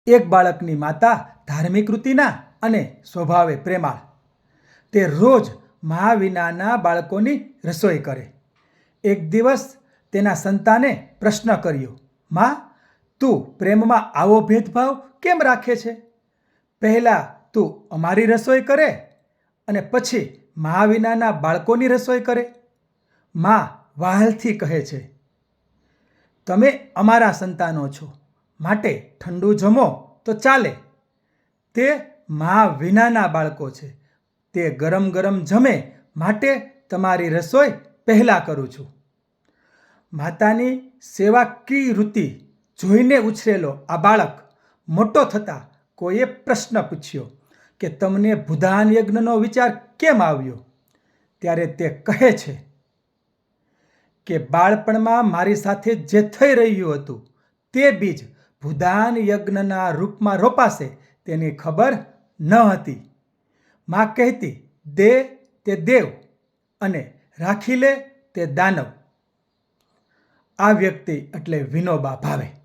એક બાળકની માતા ધાર્મિક વૃત્તિના અને સ્વભાવે પ્રેમાળ. તે રોજ મા વિનાના બાળકોની રસોઈ કરે. એક દિવસ તેના સંતાને પ્રશ્ન કર્યો, "મા, તું પ્રેમમાં આવો ભેદભાવ કેમ રાખે છે? પહેલાં તું અમારી રસોઈ કરે અને પછી મા વિનાના બાળકોની રસોઈ કરે." મા વહાલથી કહે છે, "તમે અમારા સંતાનો છો, માટે ઠંડુ જમો તો ચાલે. તે મા વિનાના બાળકો છે. તે ગરમ ગરમ જમે માટે તમારી રસોઈ પહેલાં કરું છું." માતાની સેવાકીય વૃત્તિ જોઈને ઉછરેલો આ બાળક મોટો થતાં કોઈએ પ્રશ્ન પૂછ્યો કે તમને ભૂદાન યજ્ઞનો વિચાર કેમ આવ્યો? ત્યારે તે કહે છે કે બાળપણમાં મારી સાથે જે થઈ રહ્યું હતું તે બીજ ભૂદાન યજ્ઞના રૂપમાં રોપાશે તેની ખબર ન હતી. મા કહેતી, "દે તે દેવ અને રાખી લે તે દાનવ." આ વ્યક્તિ એટલે વિનોબા ભાવે.